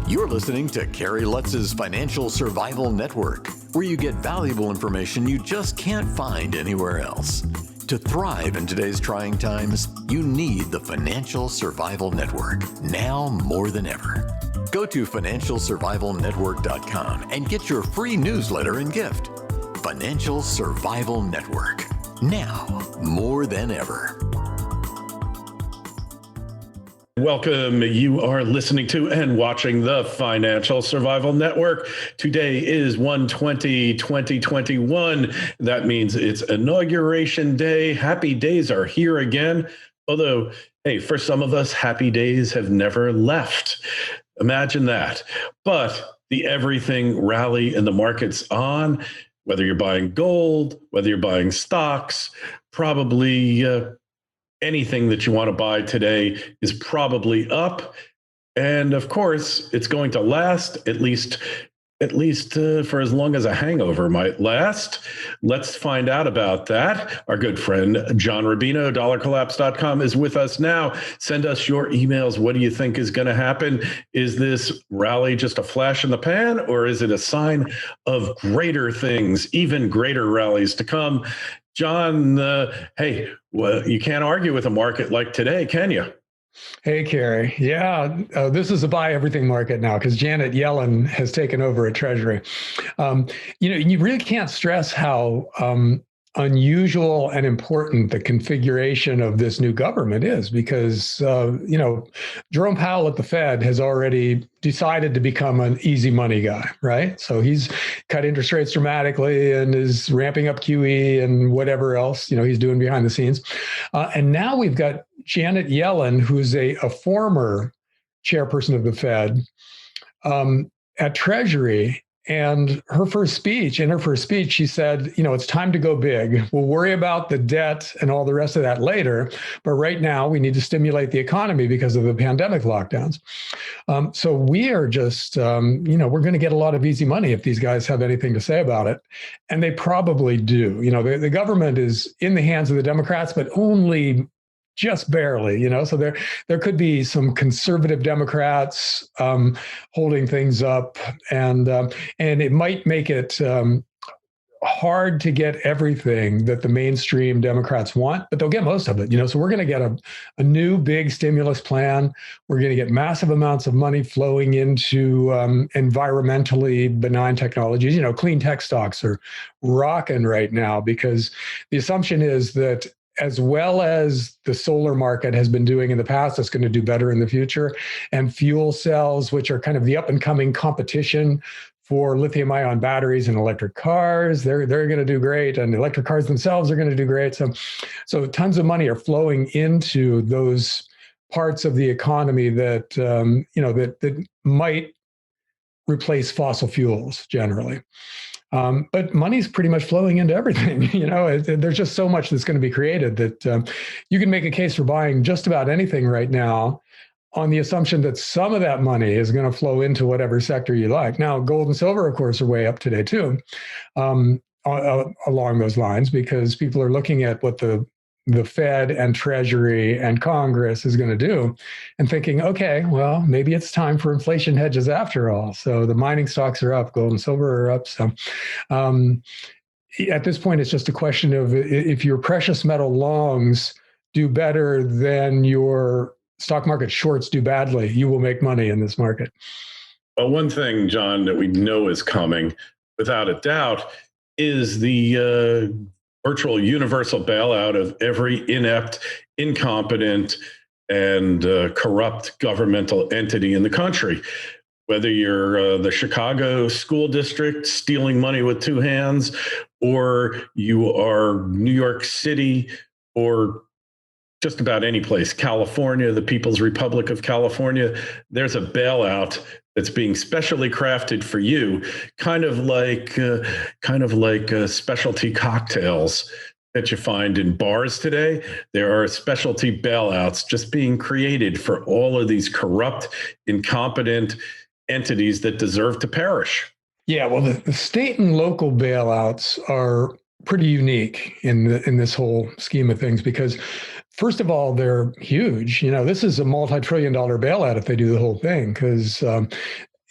You're listening to Kerry Lutz's Financial Survival Network, where you get valuable information you just can't find anywhere else. To thrive in today's trying times, you need the Financial Survival Network, now more than ever. Go to financialsurvivalnetwork.com and get your free newsletter and gift. Financial Survival Network, now more than ever. Welcome. You are listening to and watching the Financial Survival Network. Today is 1/20/2021. That means it's Inauguration Day. Happy days are here again. Although, hey, for some of us, happy days have never left. Imagine that. But the everything rally in the market's on, whether you're buying gold, whether you're buying stocks, probably anything that you want to buy today is probably up. And of course, it's going to last at least for as long as a hangover might last. Let's find out about that. Our good friend, John Rubino, dollarcollapse.com, is with us now. Send us your emails. What do you think is going to happen? Is this rally just a flash in the pan, or is it a sign of greater things, even greater rallies to come? John, hey, well, you can't argue with a market like today, can you? Hey, Kerry. Yeah, this is a buy everything market now because Janet Yellen has taken over at Treasury. You really can't stress how unusual and important the configuration of this new government is because, Jerome Powell at the Fed has already decided to become an easy money guy, right? So he's cut interest rates dramatically and is ramping up QE and whatever else, he's doing behind the scenes. And now we've got Janet Yellen, who's a former chairperson of the Fed at Treasury. And in her first speech, she said, it's time to go big. We'll worry about the debt and all the rest of that later. But right now, we need to stimulate the economy because of the pandemic lockdowns. So we are just, we're going to get a lot of easy money if these guys have anything to say about it. And they probably do. The government is in the hands of the Democrats, but only just barely, so there could be some conservative Democrats holding things up, and it might make it hard to get everything that the mainstream Democrats want, but they'll get most of it, So we're going to get a new big stimulus plan. We're going to get massive amounts of money flowing into environmentally benign technologies. Clean tech stocks are rocking right now because the assumption is that as well as the solar market has been doing in the past, it's going to do better in the future. And fuel cells, which are kind of the up and coming competition for lithium ion batteries and electric cars, they're going to do great. And electric cars themselves are going to do great. So tons of money are flowing into those parts of the economy that, that might replace fossil fuels generally. But money's pretty much flowing into everything. There's just so much that's going to be created that you can make a case for buying just about anything right now on the assumption that some of that money is going to flow into whatever sector you like. Now, gold and silver, of course, are way up today, too, along those lines, because people are looking at what the Fed and Treasury and Congress is going to do and thinking, okay, well, maybe it's time for inflation hedges after all. So the mining stocks are up, gold and silver are up. So at this point, it's just a question of if your precious metal longs do better than your stock market shorts do badly, you will make money in this market. Well, one thing, John, that we know is coming without a doubt is the virtual universal bailout of every inept, incompetent, and corrupt governmental entity in the country. Whether you're the Chicago school district stealing money with two hands, or you are New York City, or just about any place, California, the People's Republic of California, there's a bailout that's being specially crafted for you, kind of like specialty cocktails that you find in bars today. There are specialty bailouts just being created for all of these corrupt, incompetent entities that deserve to perish. Yeah, well, the state and local bailouts are pretty unique in this whole scheme of things because, first of all, they're huge. This is a multi-trillion-dollar bailout if they do the whole thing because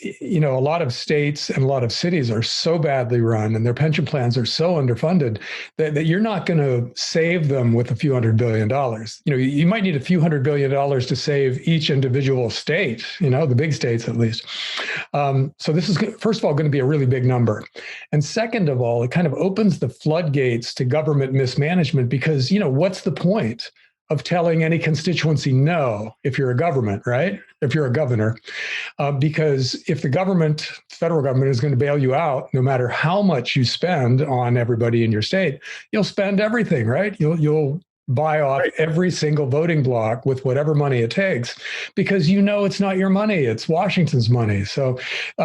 a lot of states and a lot of cities are so badly run and their pension plans are so underfunded that you're not going to save them with a few $100 billion. You might need a few $100 billion to save each individual state, the big states at least. So this is, first of all, going to be a really big number. And second of all, it kind of opens the floodgates to government mismanagement because, what's the point of telling any constituency no if you're a government, right? If you're a governor, because if the federal government is going to bail you out, no matter how much you spend on everybody in your state, you'll spend everything, right? You'll buy off every single voting block with whatever money it takes, because it's not your money, it's Washington's money. So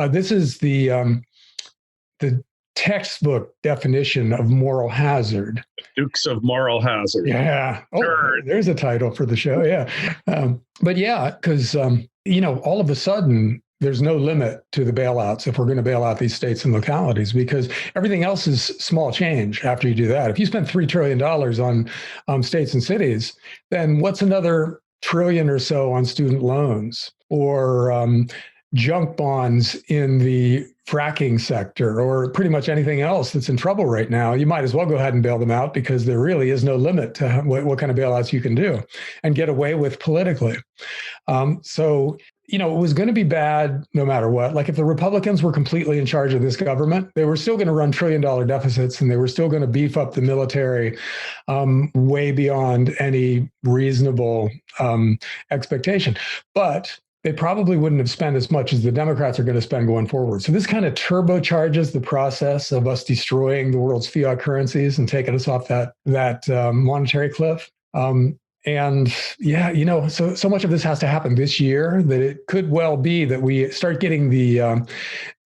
this is the textbook definition of moral hazard. Dukes of moral hazard. Yeah. Oh, there's a title for the show. Yeah. But yeah, because, all of a sudden, there's no limit to the bailouts if we're going to bail out these states and localities, because everything else is small change after you do that. If you spend $3 trillion on states and cities, then what's another trillion or so on student loans or junk bonds in the fracking sector or pretty much anything else that's in trouble right now? You might as well go ahead and bail them out, because there really is no limit to what kind of bailouts you can do and get away with politically. So it was going to be bad no matter what. Like if the Republicans were completely in charge of this government, they were still going to run $1 trillion deficits, and they were still going to beef up the military way beyond any reasonable expectation. But they probably wouldn't have spent as much as the Democrats are going to spend going forward. So this kind of turbocharges the process of us destroying the world's fiat currencies and taking us off that monetary cliff. And yeah, so much of this has to happen this year that it could well be that we start getting the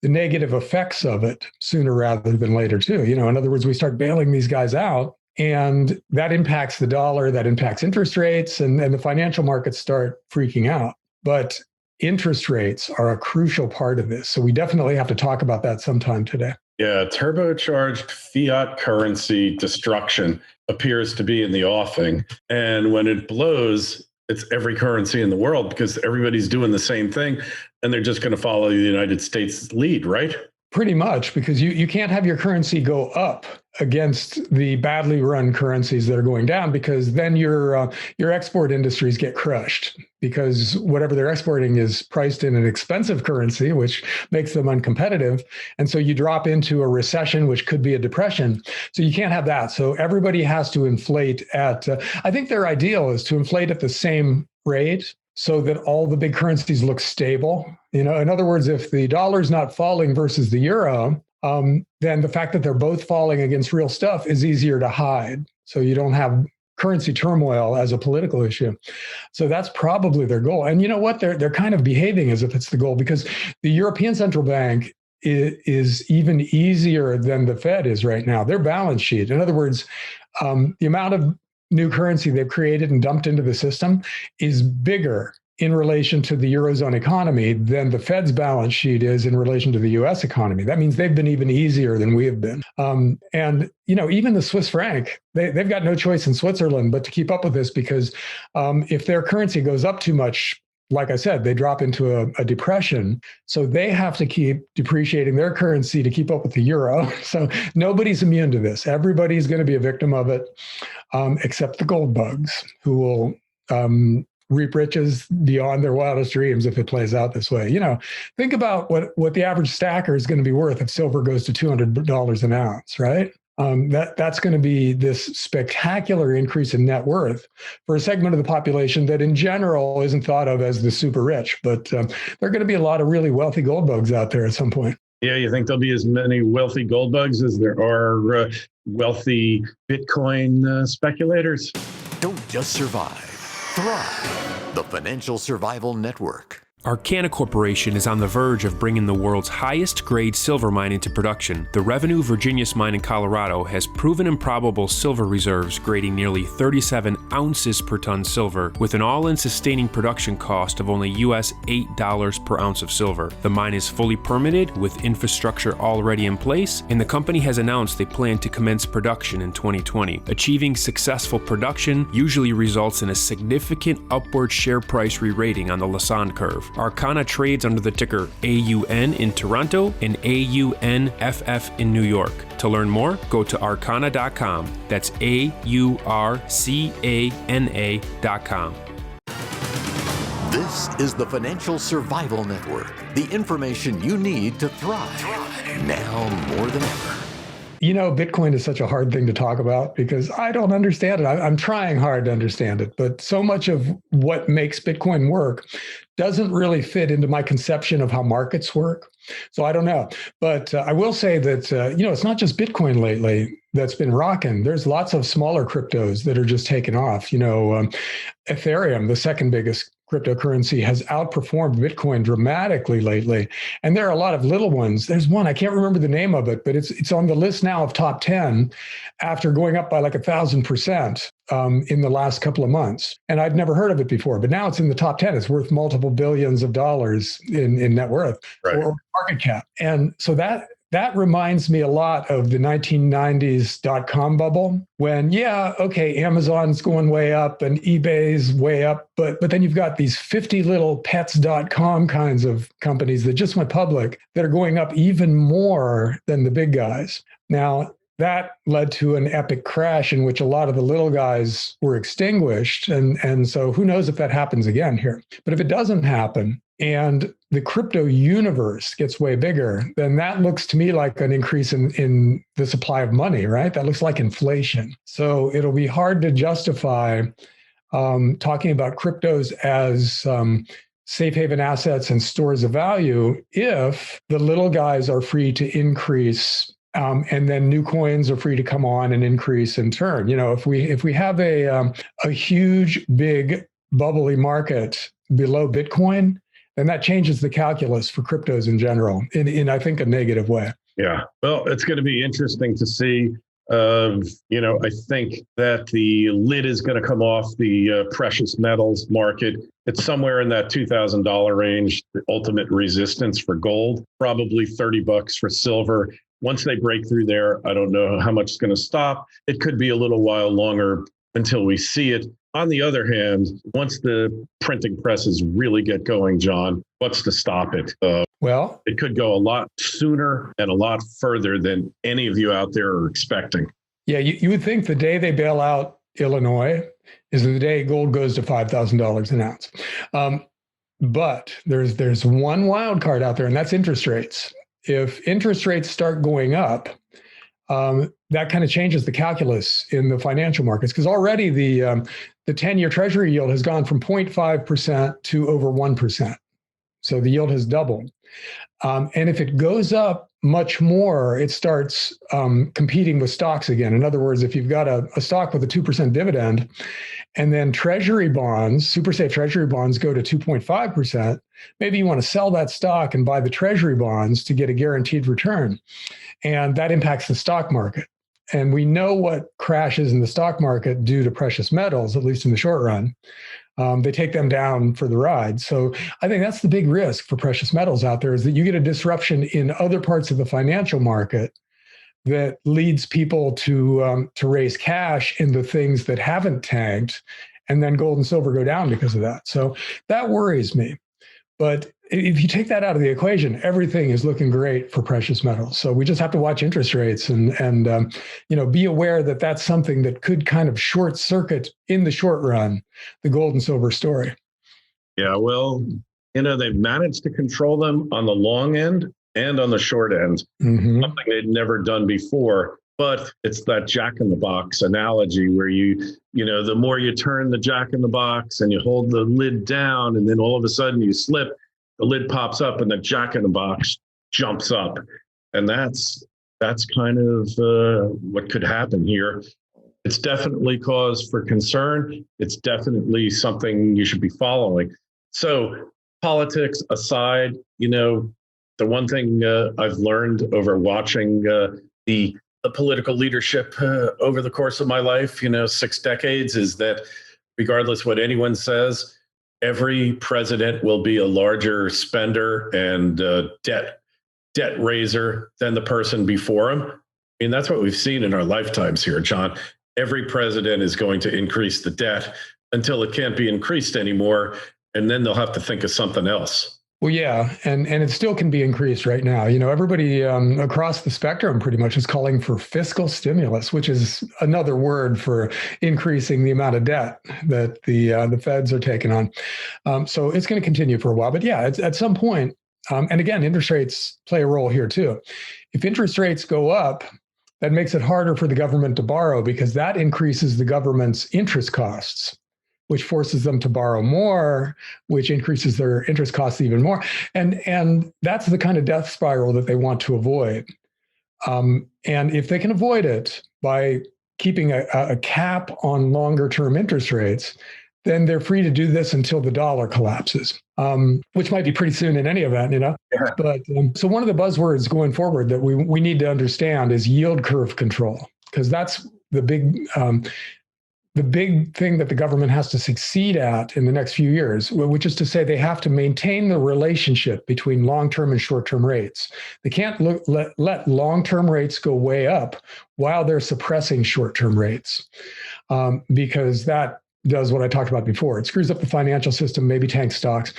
negative effects of it sooner rather than later too. In other words, we start bailing these guys out, and that impacts the dollar, that impacts interest rates, and the financial markets start freaking out. But interest rates are a crucial part of this. So we definitely have to talk about that sometime today. Yeah, turbocharged fiat currency destruction appears to be in the offing. And when it blows, it's every currency in the world, because everybody's doing the same thing and they're just going to follow the United States lead, right? Pretty much, because you can't have your currency go up against the badly run currencies that are going down, because then your export industries get crushed, because whatever they're exporting is priced in an expensive currency, which makes them uncompetitive. And so you drop into a recession, which could be a depression. So you can't have that. So everybody has to inflate at, I think their ideal is to inflate at the same rate, so that all the big currencies look stable. In other words, if the dollar's not falling versus the euro, then the fact that they're both falling against real stuff is easier to hide. So you don't have currency turmoil as a political issue. So that's probably their goal. And you know what? They're kind of behaving as if it's the goal, because the European Central Bank is even easier than the Fed is right now. Their balance sheet, in other words, the amount of new currency they've created and dumped into the system is bigger in relation to the Eurozone economy than the Fed's balance sheet is in relation to the US economy. That means they've been even easier than we have been. And even the Swiss franc, they've got no choice in Switzerland but to keep up with this, because if their currency goes up too much, like I said, they drop into a depression. So they have to keep depreciating their currency to keep up with the euro. So nobody's immune to this. Everybody's going to be a victim of it, except the gold bugs, who will reap riches beyond their wildest dreams if it plays out this way. Think about what the average stacker is going to be worth if silver goes to $200 an ounce, right? That's going to be this spectacular increase in net worth for a segment of the population that in general isn't thought of as the super rich, but there are going to be a lot of really wealthy gold bugs out there at some point. Yeah, you think there'll be as many wealthy gold bugs as there are wealthy Bitcoin speculators? Don't just survive, thrive. The Financial Survival Network. Arcana Corporation is on the verge of bringing the world's highest grade silver mine into production. The Revenue Virginius mine in Colorado has proven improbable silver reserves grading nearly 37 ounces per ton silver, with an all-in sustaining production cost of only US $8 per ounce of silver. The mine is fully permitted with infrastructure already in place, and the company has announced they plan to commence production in 2020. Achieving successful production usually results in a significant upward share price re-rating on the Lassonde curve. Arcana trades under the ticker AUN in Toronto and AUNFF in New York. To learn more, go to arcana.com. That's AURCANA.com. This is the Financial Survival Network, the information you need to thrive now more than ever. You know, Bitcoin is such a hard thing to talk about because I don't understand it. I'm trying hard to understand it, but so much of what makes Bitcoin work doesn't really fit into my conception of how markets work. So I don't know. But I will say that, it's not just Bitcoin lately that's been rocking. There's lots of smaller cryptos that are just taking off. Ethereum, the second biggest cryptocurrency, has outperformed Bitcoin dramatically lately. And there are a lot of little ones. There's one, I can't remember the name of it, but it's on the list now of top 10 after going up by like 1,000% in the last couple of months. And I'd never heard of it before, but now it's in the top 10. It's worth multiple billions of dollars in net worth or market cap. And so that reminds me a lot of the 1990s .com bubble when, Amazon's going way up and eBay's way up, but then you've got these 50 little pets.com kinds of companies that just went public that are going up even more than the big guys. Now, that led to an epic crash in which a lot of the little guys were extinguished. And so who knows if that happens again here. But if it doesn't happen and the crypto universe gets way bigger, then that looks to me like an increase in the supply of money, right? That looks like inflation. So it'll be hard to justify talking about cryptos as safe haven assets and stores of value if the little guys are free to increase and then new coins are free to come on and increase in turn. If we have a huge, big, bubbly market below Bitcoin, then that changes the calculus for cryptos in general in I think, a negative way. Yeah. Well, it's going to be interesting to see. I think that the lid is going to come off the precious metals market. It's somewhere in that $2,000 range, the ultimate resistance for gold, probably $30 for silver. Once they break through there, I don't know how much it's going to stop. It could be a little while longer until we see it. On the other hand, once the printing presses really get going, John, what's to stop it? Well, it could go a lot sooner and a lot further than any of you out there are expecting. Yeah, you would think the day they bail out Illinois is the day gold goes to $5,000 an ounce. But there's one wild card out there, and that's interest rates. If interest rates start going up, that kind of changes the calculus in the financial markets, because already the 10-year Treasury yield has gone from 0.5% to over 1%. So the yield has doubled. And if it goes up much more, it starts competing with stocks again. In other words, if you've got a stock with a 2% dividend, and then Treasury bonds, super safe Treasury bonds go to 2.5%, maybe you want to sell that stock and buy the Treasury bonds to get a guaranteed return. And that impacts the stock market. And we know what crashes in the stock market due to precious metals, at least in the short run. They take them down for the ride. So I think that's the big risk for precious metals out there, is that you get a disruption in other parts of the financial market that leads people to raise cash into things that haven't tanked, and then gold and silver go down because of that. So that worries me. But if you take that out of the equation, everything is looking great for precious metals. So we just have to watch interest rates and be aware that that's something that could kind of short circuit in the short run the gold and silver story. Yeah, well, they've managed to control them on the long end and on the short end, something they'd never done before. But it's that jack-in-the-box analogy where the more you turn the jack-in-the-box and you hold the lid down, and then all of a sudden you slip, the lid pops up and the jack-in-the-box jumps up. And that's kind of what could happen here. It's definitely cause for concern. It's definitely something you should be following. So politics aside, the one thing I've learned over watching the the political leadership over the course of my life, 6 decades, is that regardless what anyone says, every president will be a larger spender and debt raiser than the person before him. I mean, that's what we've seen in our lifetimes here, John. Every president is going to increase the debt until it can't be increased anymore, and then they'll have to think of something else. Well, yeah, and it still can be increased right now. Everybody across the spectrum pretty much is calling for fiscal stimulus, which is another word for increasing the amount of debt that the feds are taking on. So it's going to continue for a while. But yeah, at some point, and again, interest rates play a role here too. If interest rates go up, that makes it harder for the government to borrow because that increases the government's interest costs, which forces them to borrow more, which increases their interest costs even more. And that's the kind of death spiral that they want to avoid. And if they can avoid it by keeping a cap on longer term interest rates, then they're free to do this until the dollar collapses, which might be pretty soon in any event, Yeah. But so one of the buzzwords going forward that we need to understand is yield curve control, because that's the big thing that the government has to succeed at in the next few years, which is to say they have to maintain the relationship between long-term and short-term rates. They can't let long-term rates go way up while they're suppressing short-term rates, because that does what I talked about before. It screws up the financial system, maybe tanks stocks.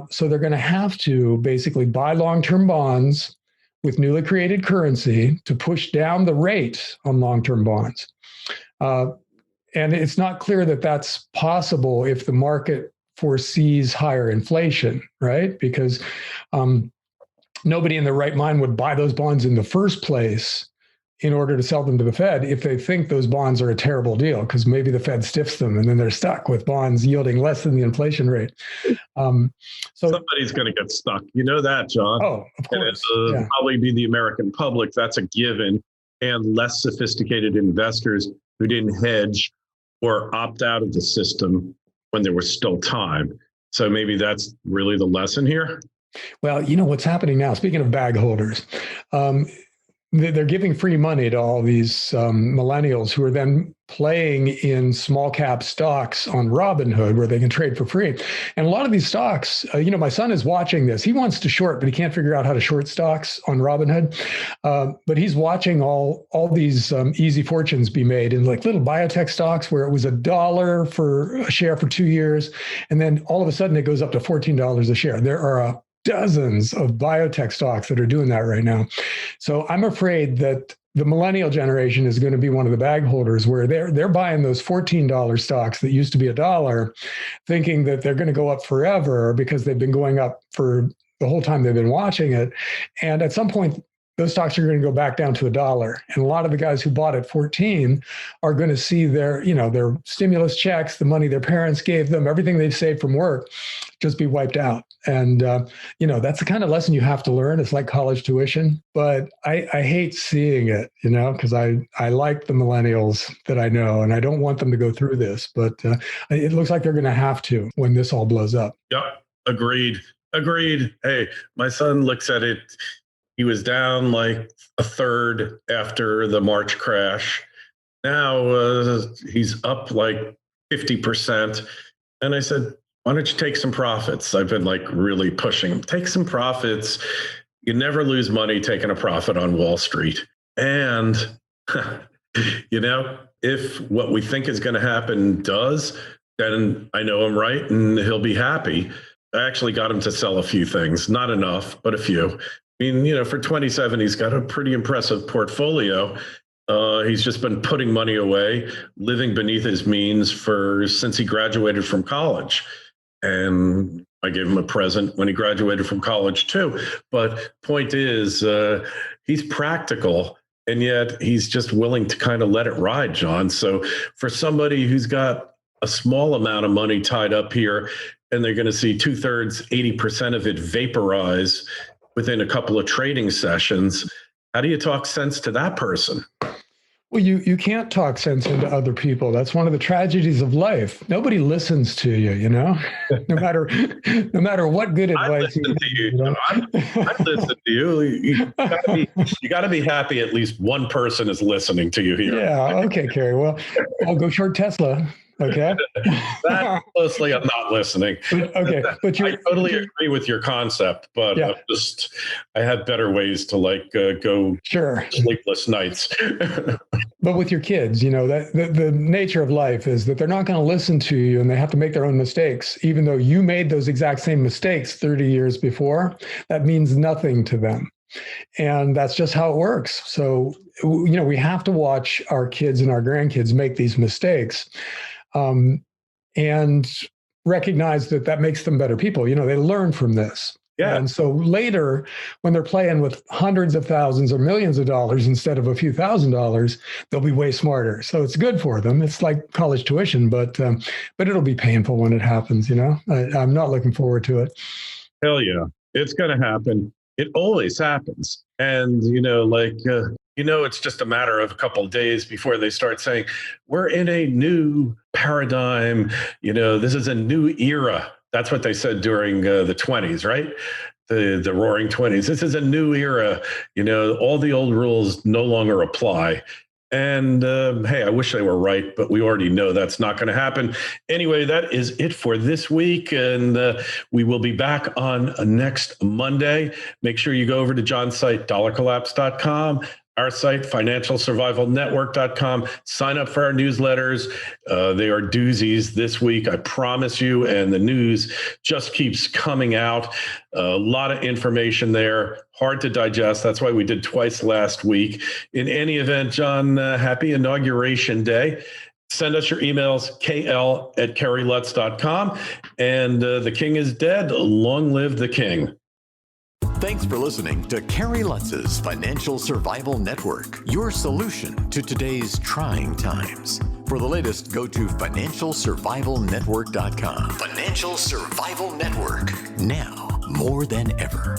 So they're going to have to basically buy long-term bonds with newly created currency to push down the rate on long-term bonds. And it's not clear that that's possible if the market foresees higher inflation, right? Because nobody in their right mind would buy those bonds in the first place in order to sell them to the Fed if they think those bonds are a terrible deal, because maybe the Fed stiffs them and then they're stuck with bonds yielding less than the inflation rate. So somebody's going to get stuck. You know that, John. Oh, of course. And it'll probably be the American public. That's a given. And less sophisticated investors who didn't hedge or opt out of the system when there was still time. So maybe that's really the lesson here. Well, what's happening now, speaking of bag holders, they're giving free money to all these millennials who are then playing in small cap stocks on Robinhood where they can trade for free. And a lot of these stocks, my son is watching this. He wants to short, but he can't figure out how to short stocks on Robinhood. But he's watching all these easy fortunes be made in like little biotech stocks where it was $1 for a share for 2 years. And then all of a sudden it goes up to $14 a share. There are dozens of biotech stocks that are doing that right now. So I'm afraid that the millennial generation is going to be one of the bag holders where they're buying those $14 stocks that used to be $1, thinking that they're going to go up forever because they've been going up for the whole time they've been watching it. And at some point, those stocks are going to go back down to $1. And a lot of the guys who bought at 14 are going to see their stimulus checks, the money their parents gave them, everything they've saved from work just be wiped out. And, that's the kind of lesson you have to learn. It's like college tuition, but I hate seeing it, because I like the millennials that I know, and I don't want them to go through this, but it looks like they're going to have to when this all blows up. Yep. Agreed. Hey, my son looks at it. He was down like a third after the March crash. Now he's up like 50%. And I said, why don't you take some profits? I've been like really pushing him. Take some profits. You never lose money taking a profit on Wall Street. And, if what we think is going to happen does, then I know I'm right and he'll be happy. I actually got him to sell a few things, not enough, but a few. I mean, for 27, he's got a pretty impressive portfolio. He's just been putting money away, living beneath his means since he graduated from college. And I gave him a present when he graduated from college too. But point is, he's practical, and yet he's just willing to kind of let it ride, John. So for somebody who's got a small amount of money tied up here, and they're going to see 2/3, 80% of it vaporize within a couple of trading sessions, how do you talk sense to that person? Well, you can't talk sense into other people. That's one of the tragedies of life. Nobody listens to you, no matter what good I advice listen to you. I listen to you. You gotta be happy at least one person is listening to you here. Yeah. Okay, Kerry. Well, I'll go short Tesla. Okay. That closely, I'm not listening. Okay, but I totally agree with your concept, but Yeah. I have better ways to go Sure. sleepless nights. But with your kids, that the nature of life is that they're not going to listen to you, and they have to make their own mistakes, even though you made those exact same mistakes 30 years before. That means nothing to them. And that's just how it works. So, we have to watch our kids and our grandkids make these mistakes. And recognize that makes them better people. They learn from this. Yeah. And so later, when they're playing with hundreds of thousands or millions of dollars instead of a few $1,000s, they'll be way smarter. So it's good for them. It's like college tuition, but it'll be painful when it happens. I'm not looking forward to it. Hell yeah, it's going to happen. It always happens, and it's just a matter of a couple of days before they start saying, we're in a new paradigm. This is a new era. That's what they said during the 20s, right? The roaring 20s. This is a new era. All the old rules no longer apply. And hey, I wish they were right, but we already know that's not going to happen. Anyway, that is it for this week. And we will be back on next Monday. Make sure you go over to John's site, dollarcollapse.com. Our site, financialsurvivalnetwork.com. Sign up for our newsletters. They are doozies this week, I promise you. And the news just keeps coming out. A lot of information there, hard to digest. That's why we did twice last week. In any event, John, happy Inauguration Day. Send us your emails, kl@kerrylutz.com. And the king is dead. Long live the king. Thanks for listening to Kerry Lutz's Financial Survival Network, your solution to today's trying times. For the latest, go to financialsurvivalnetwork.com. Financial Survival Network, now more than ever.